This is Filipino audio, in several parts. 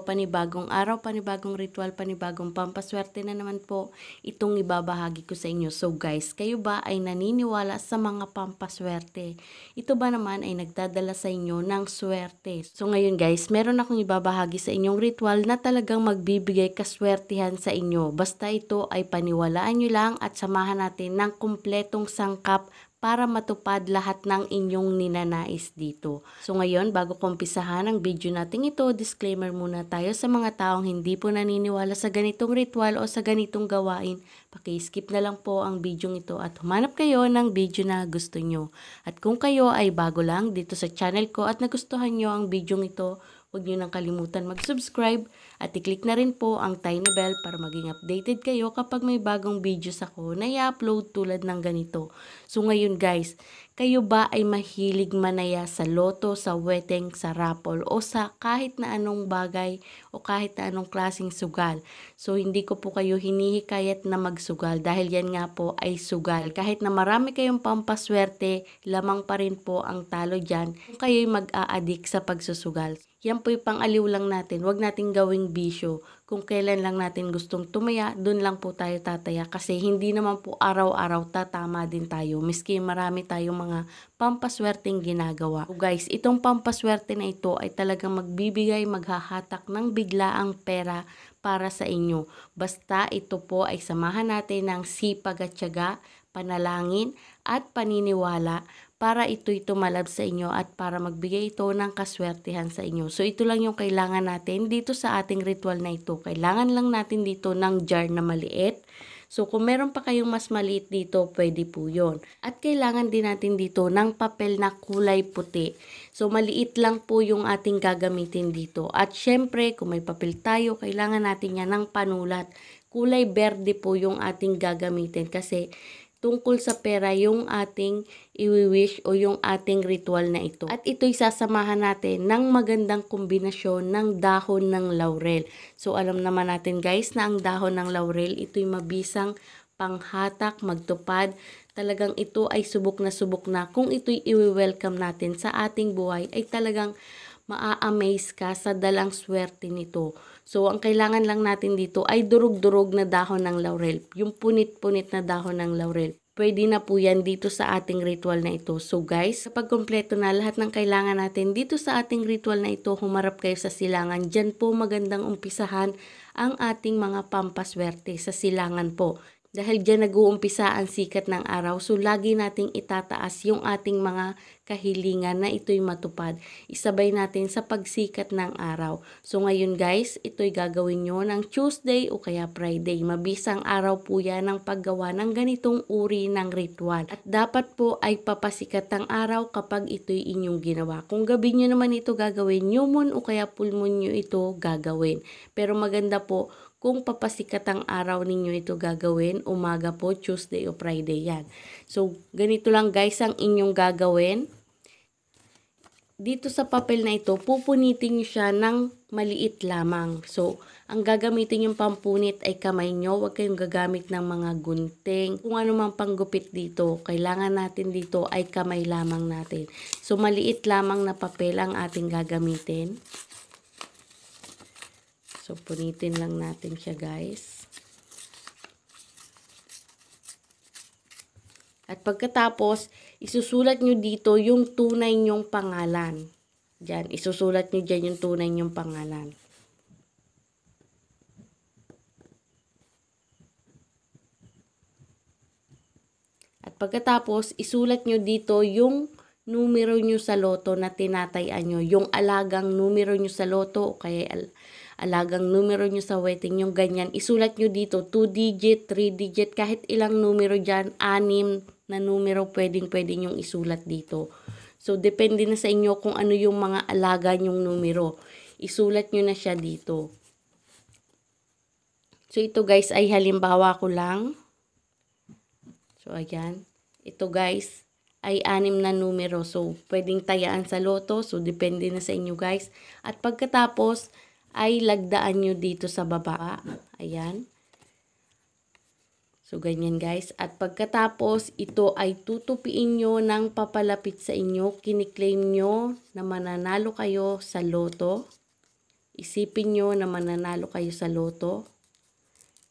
panibagong araw, panibagong ritual, panibagong pampaswerte na naman po itong ibabahagi ko sa inyo. So guys, kayo ba ay naniniwala sa mga pampaswerte? Ito ba naman ay nagdadala sa inyo ng swerte? So ngayon guys, meron akong ibabahagi sa inyong ritual na talagang magbibigay kaswertihan sa inyo. Basta ito ay paniwalaan nyo lang at samahan natin ng kumpletong sangkap para matupad lahat ng inyong ninanais dito. So ngayon, bago ko umpisahan ang video natin ito, disclaimer muna tayo sa mga taong hindi po naniniwala sa ganitong ritual o sa ganitong gawain. Paki-skip na lang po ang video ito at humanap kayo ng video na gusto nyo. At kung kayo ay bago lang dito sa channel ko at nagustuhan nyo ang video ito, huwag nyo nang kalimutan mag-subscribe at i-click na rin po ang tiny bell para maging updated kayo kapag may bagong videos ako na i-upload tulad ng ganito. So ngayon guys, kayo ba ay mahilig manaya sa loto, sa weteng, sa raffle o sa kahit na anong bagay o kahit na anong klaseng sugal? So hindi ko po kayo hinihikayat na magsugal dahil yan nga po ay sugal. Kahit na marami kayong pampaswerte, lamang pa rin po ang talo dyan kung kayo'y mag-a-addict sa pagsusugal. Yan po'y pang-aliw lang natin, wag nating gawing bisyo. Kung kailan lang natin gustong tumaya, dun lang po tayo tataya kasi hindi naman po araw-araw tatama din tayo. Miski marami tayong mga pampaswerteng ginagawa. So guys, itong pampaswerte na ito ay talagang magbibigay, maghahatak ng biglaang pera para sa inyo. Basta ito po ay samahan natin ng sipag at tiyaga, panalangin at paniniwala para ito'y tumalab sa inyo at para magbigay ito ng kaswertihan sa inyo. So ito lang yung kailangan natin dito sa ating ritual na ito. Kailangan lang natin dito ng jar na maliit. So kung meron pa kayong mas maliit dito, pwede po yun. At kailangan din natin dito ng papel na kulay puti. So maliit lang po yung ating gagamitin dito. At syempre, kung may papel tayo, kailangan natin yan ng panulat. Kulay berde po yung ating gagamitin kasi tungkol sa pera yung ating i-wish o yung ating ritual na ito. At ito'y sasamahan natin ng magandang kombinasyon ng dahon ng laurel. So alam naman natin guys na ang dahon ng laurel ito'y mabisang panghatak, magtupad. Talagang ito ay subok na kung ito'y i-welcome natin sa ating buhay ay talagang maa-amaze ka sa dalang swerte nito. So, ang kailangan lang natin dito ay durug-durug na dahon ng laurel. Yung punit-punit na dahon ng laurel. Pwede na po yan dito sa ating ritual na ito. So guys, kapag kompleto na lahat ng kailangan natin dito sa ating ritual na ito, humarap kayo sa silangan. Diyan po magandang umpisahan ang ating mga pampaswerte sa silangan po. Dahil dyan nag-uumpisa ang sikat ng araw, so lagi nating itataas yung ating mga kahilingan na ito'y matupad. Isabay natin sa pagsikat ng araw. So ngayon guys, ito'y gagawin nyo ng Tuesday o kaya Friday. Mabisang araw po yan ng paggawa ng ganitong uri ng ritual. At dapat po ay papasikat ang araw kapag ito'y inyong ginawa. Kung gabi nyo naman ito gagawin, new moon o kaya full moon nyo ito gagawin. Pero maganda po, kung papasikat ang araw ninyo ito gagawin, umaga po, Tuesday o Friday yan. So, ganito lang guys ang inyong gagawin. Dito sa papel na ito, pupunitin nyo siya ng maliit lamang. So, ang gagamitin yung pampunit ay kamay nyo. Huwag kayong gagamit ng mga gunting. Kung ano mang panggupit dito, kailangan natin dito ay kamay lamang natin. So, maliit lamang na papel ang ating gagamitin. So, punitin lang natin siya guys. At pagkatapos, isusulat nyo dito yung tunay nyong pangalan. Diyan, isusulat nyo dyan yung tunay nyong pangalan. At pagkatapos, isulat nyo dito yung numero nyo sa loto na tinatayan nyo. Yung alagang numero nyo sa loto o kaya alagang numero nyo sa wedding, yung ganyan. Isulat nyo dito, 2 digit, 3 digit, kahit ilang numero dyan, 6 na numero pwedeng yung isulat dito. So, depende na sa inyo kung ano yung mga alaga nyong numero. Isulat nyo na siya dito. So, ito guys ay halimbawa ko lang. So, ayan. Ito guys ay 6 na numero. So, pwedeng tayaan sa loto. So, depende na sa inyo guys. At pagkatapos, ay lagdaan nyo dito sa baba. Ayan. So, ganyan guys. At pagkatapos, ito ay tutupiin nyo ng papalapit sa inyo. Kiniklaim nyo na mananalo kayo sa loto. Isipin nyo na mananalo kayo sa loto.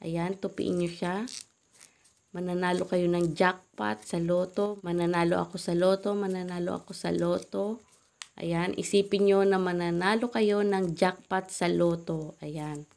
Ayan, tupiin nyo siya. Mananalo kayo ng jackpot sa loto. Mananalo ako sa loto. Mananalo ako sa loto. Ayan, isipin nyo na mananalo kayo ng jackpot sa loto. Ayan.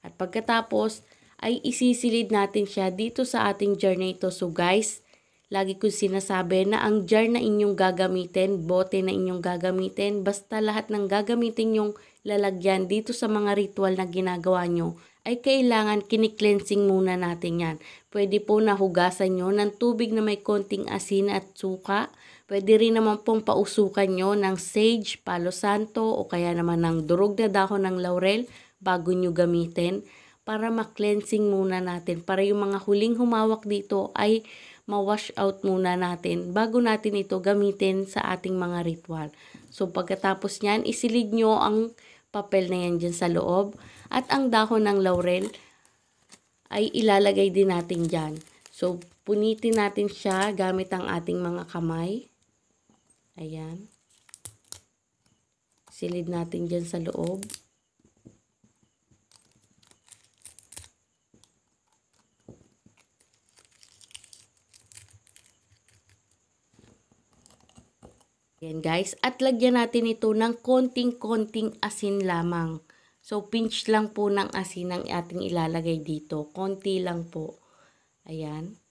At pagkatapos, ay isisilid natin siya dito sa ating jar na ito. So guys, lagi ko sinasabi na ang jar na inyong gagamitin, bote na inyong gagamitin, basta lahat ng gagamitin yung lalagyan dito sa mga ritual na ginagawa nyo, ay kailangan kini-cleansing muna natin yan. Pwede po nahugasan nyo ng tubig na may konting asin at suka. Pwede rin naman pong pausukan nyo ng sage, palo santo o kaya naman ng durog na dahon ng laurel bago nyo gamitin para ma-cleansing muna natin. Para yung mga huling humawak dito ay ma-wash out muna natin bago natin ito gamitin sa ating mga ritual. So pagkatapos nyan, isilid nyo ang papel na yan dyan sa loob. At ang dahon ng laurel ay ilalagay din natin dyan. So, punitin natin siya gamit ang ating mga kamay. Ayan. Silid natin dyan sa loob. Ayan guys. At lagyan natin ito ng konting-konting asin lamang. So, pinch lang po ng asin ang ating ilalagay dito. Konti lang po. Ayan.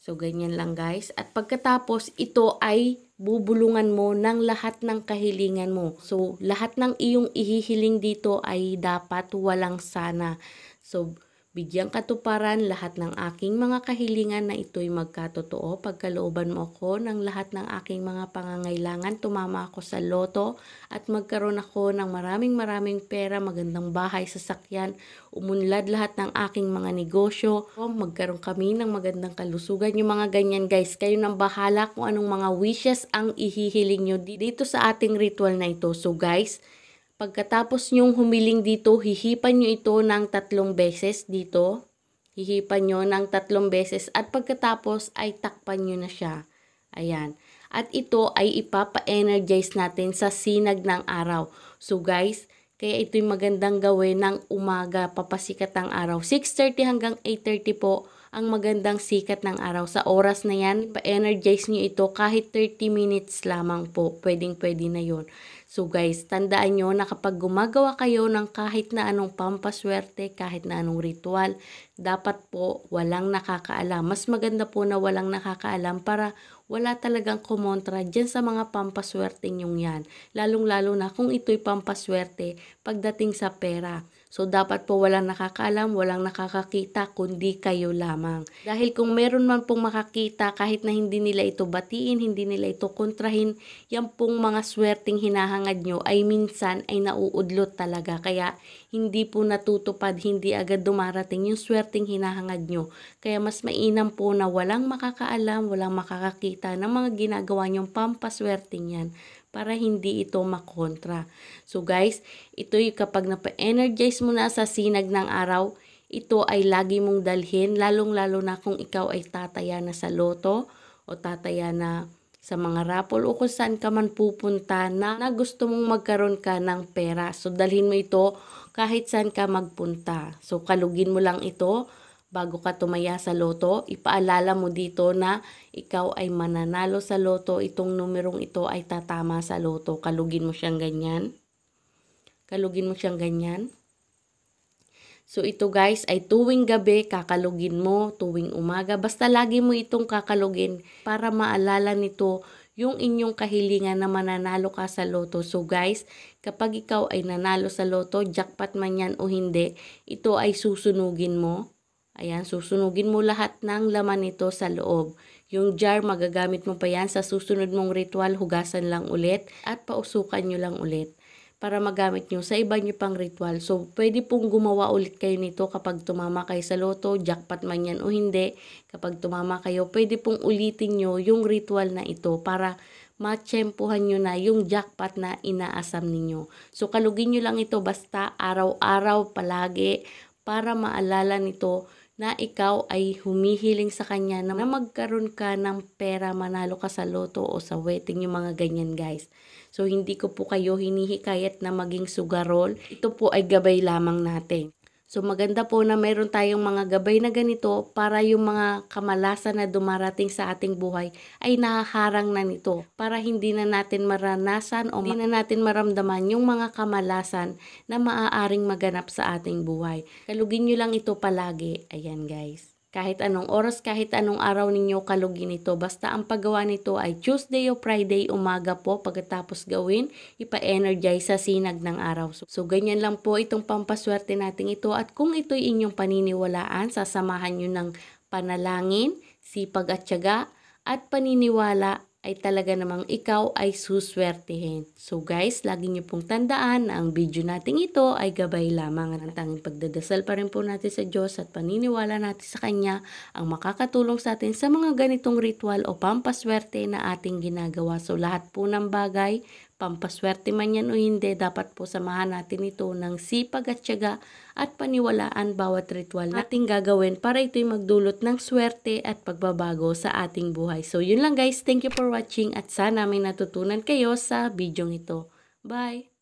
So, ganyan lang guys. At pagkatapos, ito ay bubulungan mo ng lahat ng kahilingan mo. So, lahat ng iyong ihihiling dito ay dapat walang sana. So, bigyang katuparan lahat ng aking mga kahilingan na ito'y magkatotoo. Pagkalooban mo ako ng lahat ng aking mga pangangailangan, tumama ako sa loto at magkaroon ako ng maraming pera, magandang bahay, sasakyan, umunlad lahat ng aking mga negosyo, magkaroon kami ng magandang kalusugan. Yung mga ganyan guys, kayo nang bahala kung anong mga wishes ang ihihiling nyo dito sa ating ritual na ito. So guys, pagkatapos nyong humiling dito, hihipan nyo ito ng 3 beses dito. Hihipan nyo ng 3 beses at pagkatapos ay takpan nyo na siya. Ayan. At ito ay ipapa-energize natin sa sinag ng araw. So guys, kaya ito'y magandang gawin ng umaga, papasikat ang araw. 6:30 hanggang 8:30 po ang magandang sikat ng araw. Sa oras na yan, pa-energize nyo ito kahit 30 minutes lamang po. Pwedeng-pwede na yun. So guys, tandaan nyo na kapag gumagawa kayo ng kahit na anong pampaswerte, kahit na anong ritual, dapat po walang nakakaalam. Mas maganda po na walang nakakaalam para wala talagang kumontra dyan sa mga pampaswerte nyong yan. Lalong-lalo na kung ito'y pampaswerte pagdating sa pera. So, dapat po walang nakakaalam, walang nakakakita, kundi kayo lamang. Dahil kung meron man pong makakita, kahit na hindi nila ito batiin, hindi nila ito kontrahin, yan pong mga swerteng hinahangad nyo ay minsan ay nauudlot talaga. Kaya, hindi po natutupad, hindi agad dumarating yung swerteng hinahangad nyo. Kaya, mas mainam po na walang makakaalam, walang makakakita ng mga ginagawa nyong pampaswerteng yan, para hindi ito makontra. So guys, ito'y kapag napa-energize mo na sa sinag ng araw, ito ay lagi mong dalhin, lalong-lalo na kung ikaw ay tataya na sa loto o tataya na sa mga raffle o kung saan ka man pupunta na gusto mong magkaroon ka ng pera. So dalhin mo ito kahit saan ka magpunta. So kalugin mo lang ito. Bago ka tumaya sa loto, ipaalala mo dito na ikaw ay mananalo sa loto. Itong numerong ito ay tatama sa loto. Kalugin mo siyang ganyan. Kalugin mo siyang ganyan. So ito guys ay tuwing gabi kakalugin mo, tuwing umaga. Basta lagi mo itong kakalugin para maalala nito yung inyong kahilingan na mananalo ka sa loto. So guys, kapag ikaw ay nanalo sa loto, jackpot man yan o hindi, ito ay susunugin mo. Ayan, susunugin mo lahat ng laman nito sa loob. Yung jar, magagamit mo pa yan sa susunod mong ritual, hugasan lang ulit at pausukan nyo lang ulit para magamit nyo sa iba nyo pang ritual. So, pwede pong gumawa ulit kayo nito kapag tumama kayo sa loto, jackpot man yan o hindi. Kapag tumama kayo, pwede pong ulitin nyo yung ritual na ito para matsyempohan nyo na yung jackpot na inaasam ninyo. So, kalugin nyo lang ito basta araw-araw palagi para maalala nito na ikaw ay humihiling sa kanya na magkaroon ka ng pera, manalo ka sa loto o sa wedding, yung mga ganyan guys. So hindi ko po kayo hinihikayat na maging sugarol. Ito po ay gabay lamang natin. So maganda po na mayroon tayong mga gabay na ganito para yung mga kamalasan na dumarating sa ating buhay ay nahaharang na nito. Para hindi na natin maranasan o hindi na natin maramdaman yung mga kamalasan na maaaring maganap sa ating buhay. Kalugin nyo lang ito palagi. Ayan guys. Kahit anong oras, kahit anong araw ninyo kalugin ito. Basta ang paggawa nito ay Tuesday o Friday umaga po. Pagkatapos gawin, ipa-energize sa sinag ng araw. So ganyan lang po itong pampaswerte natin ito. At kung ito'y inyong paniniwalaan, sasamahan nyo ng panalangin, sipag at tiyaga, at paniniwala, ay talaga namang ikaw ay suswertehin. So guys, lagi niyo pong tandaan na ang video nating ito ay gabay lamang. Ang tanging pagdadasal pa rin po natin sa Diyos at paniniwala natin sa Kanya ang makakatulong sa atin sa mga ganitong ritual o pampaswerte na ating ginagawa. So lahat po ng bagay, pampaswerte man yan o hindi, dapat po samahan natin ito ng sipag at tiyaga at paniwalaan bawat ritual nating gagawin para ito'y magdulot ng swerte at pagbabago sa ating buhay. So yun lang guys, thank you for watching at sana may natutunan kayo sa video ito. Bye!